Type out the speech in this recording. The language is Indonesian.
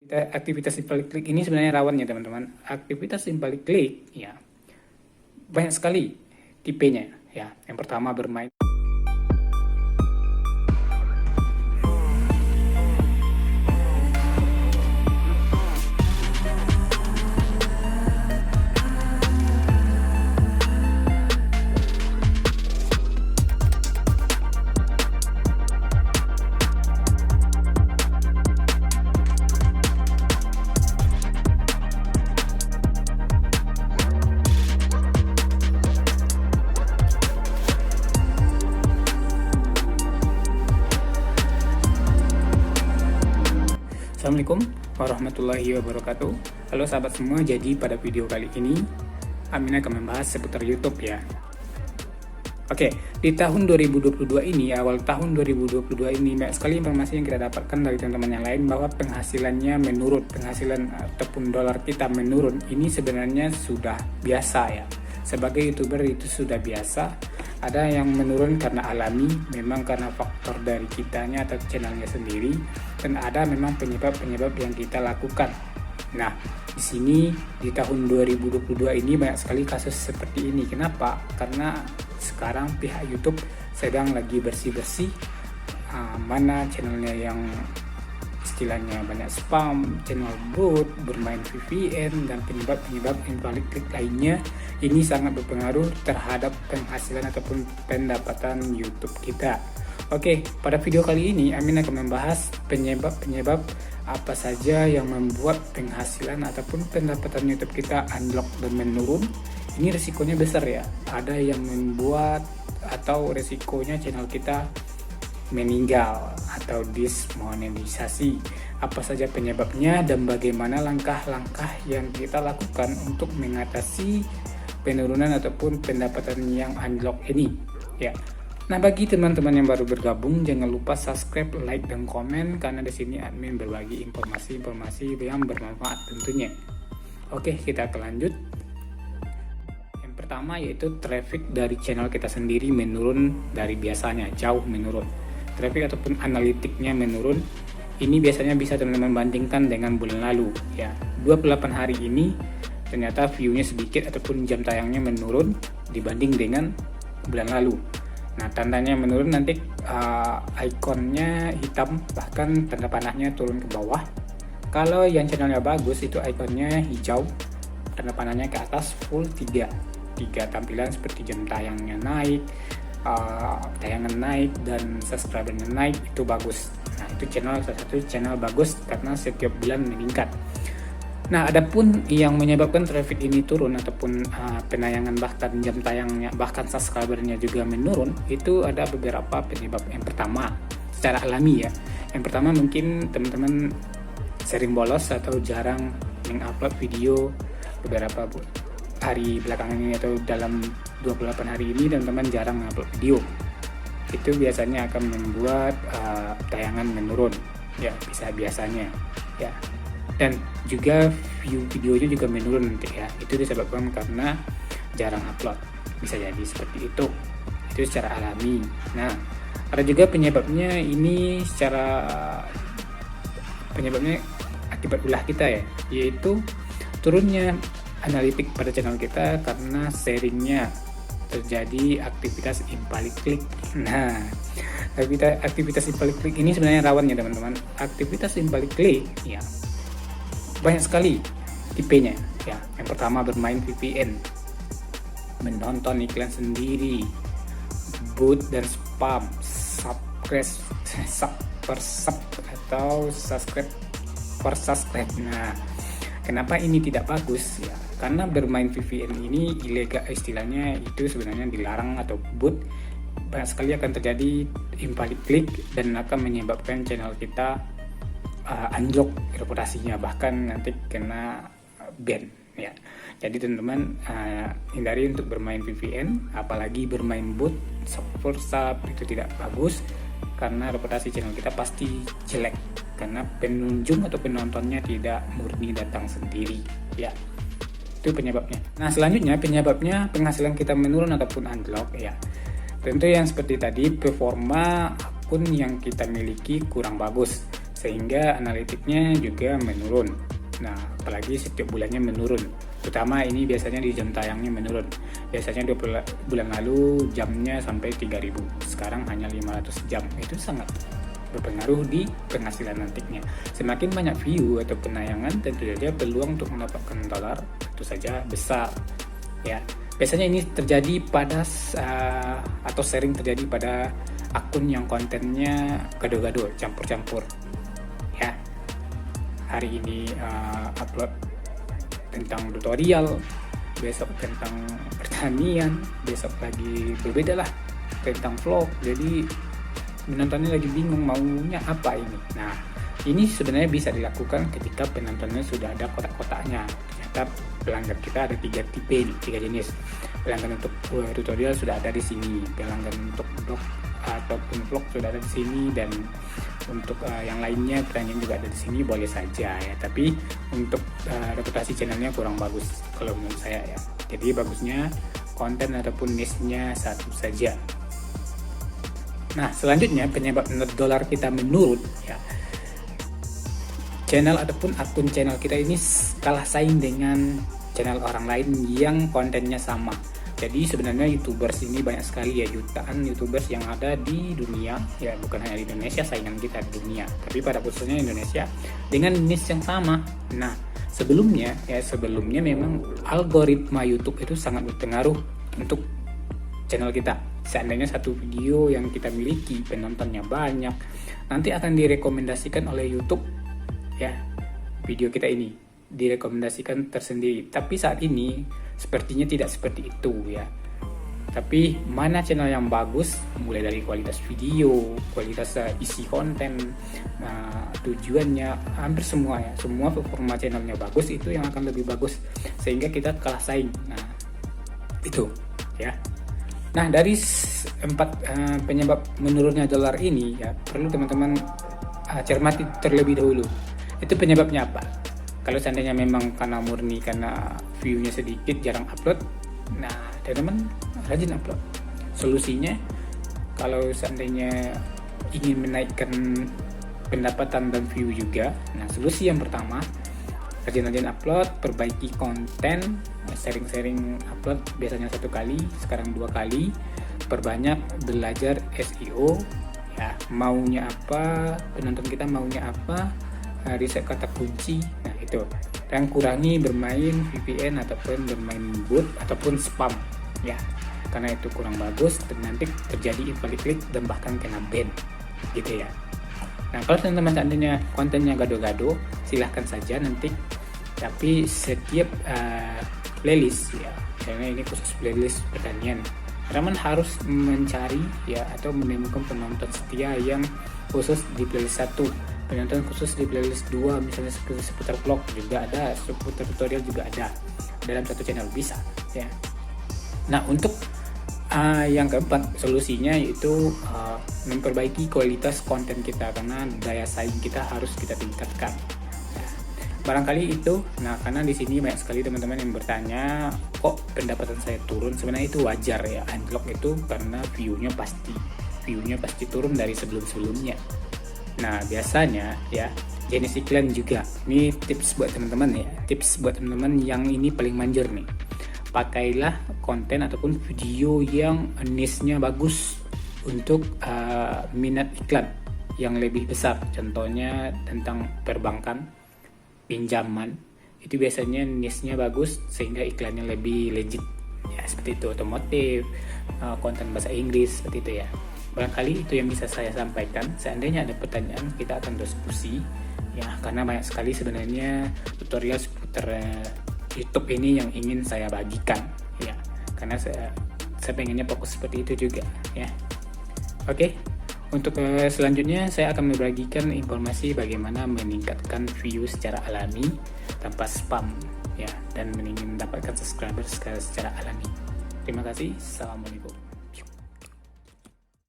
Aktivitas invalid klik ini sebenarnya rawan ya teman-teman. Aktivitas invalid klik ya banyak sekali tipenya ya. Yang pertama bermain Assalamualaikum warahmatullahi wabarakatuh. Halo sahabat semua, jadi pada video kali ini Amin akan membahas seputar YouTube ya. Oke, di tahun 2022 ini, awal tahun 2022 ini banyak sekali informasi yang kita dapatkan dari teman-teman yang lain bahwa penghasilannya menurun, penghasilan ataupun dolar kita menurun. Ini sebenarnya sudah biasa ya. Sebagai YouTuber itu sudah biasa. Ada yang menurun karena alami, memang karena faktor dari kitanya atau channelnya sendiri, dan ada memang penyebab-penyebab yang kita lakukan. Nah, di sini di tahun 2022 ini banyak sekali kasus seperti ini. Kenapa? Karena sekarang pihak YouTube sedang lagi bersih-bersih mana channelnya yang istilahnya banyak spam, channel bot, bermain VPN, dan penyebab-penyebab invalid klik lainnya. Ini sangat berpengaruh terhadap penghasilan ataupun pendapatan YouTube kita. Oke, pada video kali ini Amin akan membahas penyebab-penyebab apa saja yang membuat penghasilan ataupun pendapatan YouTube kita anjlok dan menurun. Ini resikonya besar ya. Ada yang membuat atau resikonya channel kita meninggal atau dismonetisasi. Apa saja penyebabnya dan bagaimana langkah-langkah yang kita lakukan untuk mengatasi penurunan ataupun pendapatan yang anjlok ini ya. Nah, bagi teman-teman yang baru bergabung, jangan lupa subscribe, like, dan komen karena di sini admin berbagi informasi-informasi yang bermanfaat tentunya. Oke, kita akan lanjut. Yang pertama yaitu traffic dari channel kita sendiri menurun dari biasanya, jauh menurun. Traffic ataupun analitiknya menurun. Ini biasanya bisa teman-teman bandingkan dengan bulan lalu ya. 28 hari ini ternyata view-nya sedikit ataupun jam tayangnya menurun dibanding dengan bulan lalu. Nah, tandanya menurun nanti ikonnya hitam, bahkan tanda panahnya turun ke bawah. Kalau yang channelnya bagus itu ikonnya hijau, tanda panahnya ke atas full 3 tampilan seperti jam tayangnya naik, tayangan naik, dan subscribernya naik, itu bagus. Nah, itu salah satu channel bagus karena setiap bulan meningkat. Nah, adapun yang menyebabkan traffic ini turun ataupun penayangan bahkan jam tayangnya bahkan subscribernya juga menurun, itu ada beberapa penyebab. Yang pertama, secara alami ya. Yang pertama mungkin teman-teman sering bolos atau jarang mengupload video beberapa hari belakangan ini atau dalam 28 hari ini teman-teman jarang mengupload video. Itu biasanya akan membuat tayangan menurun ya, bisa biasanya ya. Dan juga view videonya juga menurun nanti ya. Itu disebabkan karena jarang upload. Bisa jadi seperti itu. Itu secara alami. Nah, ada juga penyebabnya ini penyebabnya akibat ulah kita ya, yaitu turunnya analitik pada channel kita karena sharingnya terjadi aktivitas invalid klik. Nah, aktivitas invalid klik ini sebenarnya rawan ya teman-teman. Aktivitas invalid klik ya banyak sekali tipenya ya. Yang pertama bermain VPN, menonton iklan sendiri, bot dan spam, subscribe. Nah, kenapa ini tidak bagus ya? Karena bermain VPN ini ilegal, istilahnya itu sebenarnya dilarang atau bot. Banyak sekali akan terjadi invalid klik dan akan menyebabkan channel kita anjlok reputasinya, bahkan nanti kena ban ya. Jadi teman-teman hindari untuk bermain VPN, apalagi bermain bot, itu tidak bagus karena reputasi channel kita pasti jelek karena pengunjung atau penontonnya tidak murni datang sendiri ya. Itu penyebabnya. Nah, selanjutnya penyebabnya penghasilan kita menurun ataupun anjlok ya. Tentu yang seperti tadi, performa akun yang kita miliki kurang bagus. sehingga analitiknya juga menurun. Nah, apalagi setiap bulannya menurun, terutama ini biasanya di jam tayangnya menurun. Biasanya 20 bulan lalu jamnya sampai 3000, sekarang hanya 500 jam. Itu sangat berpengaruh di penghasilan nantinya. Semakin banyak view atau penayangan, tentu saja peluang untuk mendapatkan dolar tentu saja besar ya. Biasanya ini terjadi pada atau sering terjadi pada akun yang kontennya gado-gado, campur-campur ya. Hari ini upload tentang tutorial, besok tentang pertanian, besok lagi berbeda lah tentang vlog. Jadi penontonnya lagi bingung maunya apa ini. Nah, ini sebenarnya bisa dilakukan ketika penontonnya sudah ada kotak-kotaknya. Ternyata pelanggan kita ada 3 tipe nih, 3 jenis. Pelanggan untuk tutorial sudah ada di sini, pelanggan untuk blog ataupun vlog sudah ada di sini, dan untuk yang lainnya pertanyaan juga ada di sini, boleh saja ya. Tapi untuk reputasi channelnya kurang bagus kalau menurut saya ya. Jadi bagusnya konten ataupun niche-nya satu saja. Nah, selanjutnya penyebab dolar kita menurun ya. Channel ataupun akun channel kita ini kalah saing dengan channel orang lain yang kontennya sama. Jadi sebenarnya YouTubers ini banyak sekali ya, jutaan YouTubers yang ada di dunia ya, bukan hanya di Indonesia, saingan kita di dunia, tapi pada khususnya Indonesia dengan niche yang sama. Nah, sebelumnya memang algoritma YouTube itu sangat berpengaruh untuk channel kita. Seandainya satu video yang kita miliki penontonnya banyak, nanti akan direkomendasikan oleh YouTube ya, video kita ini direkomendasikan tersendiri. Tapi saat ini sepertinya tidak seperti itu ya. Tapi mana channel yang bagus, mulai dari kualitas video, kualitas isi konten, tujuannya, hampir semua ya, semua performa channelnya bagus, itu yang akan lebih bagus, sehingga kita kalah saing. Nah, itu ya. Nah, dari 4 penyebab menurunnya dolar ini ya, perlu teman-teman cermati terlebih dahulu. Itu penyebabnya apa? Kalau seandainya memang karena murni karena view-nya sedikit, jarang upload, nah teman-teman rajin upload. Solusinya, kalau seandainya ingin menaikkan pendapatan dan view juga, nah solusi yang pertama, rajin-rajin upload, perbaiki konten, sharing-sharing upload, biasanya 1 kali, sekarang 2 kali, perbanyak belajar SEO ya, maunya apa, penonton kita maunya apa, riset kata kunci, nah itu. Dan kurangi bermain VPN ataupun bermain bot ataupun spam ya, karena itu kurang bagus dan nanti terjadi invalid click dan bahkan kena ban gitu ya. Nah, kalau teman-teman seandainya kontennya gado-gado, silahkan saja nanti, tapi setiap playlist ya, karena ini khusus playlist pertanian, teman harus mencari ya atau menemukan penonton setia yang khusus di playlist 1, penonton khusus di playlist 2, misalnya seputar vlog juga ada, seputar tutorial juga ada dalam satu channel, bisa ya. Nah, untuk yang keempat solusinya yaitu memperbaiki kualitas konten kita, karena daya saing kita harus kita tingkatkan. Barangkali itu. Nah, karena di sini banyak sekali teman-teman yang bertanya, kok pendapatan saya turun? Sebenarnya itu wajar ya, unlock itu karena view-nya pasti turun dari sebelum-sebelumnya. Nah, biasanya ya jenis iklan juga. Ini tips buat teman-teman ya, tips buat teman-teman yang ini paling manjur nih. Pakailah konten ataupun video yang niche-nya bagus untuk minat iklan yang lebih besar. Contohnya tentang perbankan, pinjaman, itu biasanya niche-nya bagus sehingga iklannya lebih legit ya, seperti itu. Otomotif, konten bahasa Inggris, seperti itu ya. Barangkali itu yang bisa saya sampaikan. Seandainya ada pertanyaan, kita akan diskusi ya, karena banyak sekali sebenarnya tutorial seputar YouTube ini yang ingin saya bagikan ya, karena saya pengennya fokus seperti itu juga ya. Oke. Untuk selanjutnya saya akan membagikan informasi bagaimana meningkatkan view secara alami tanpa spam ya, dan mendapatkan subscriber secara alami. Terima kasih. Assalamualaikum.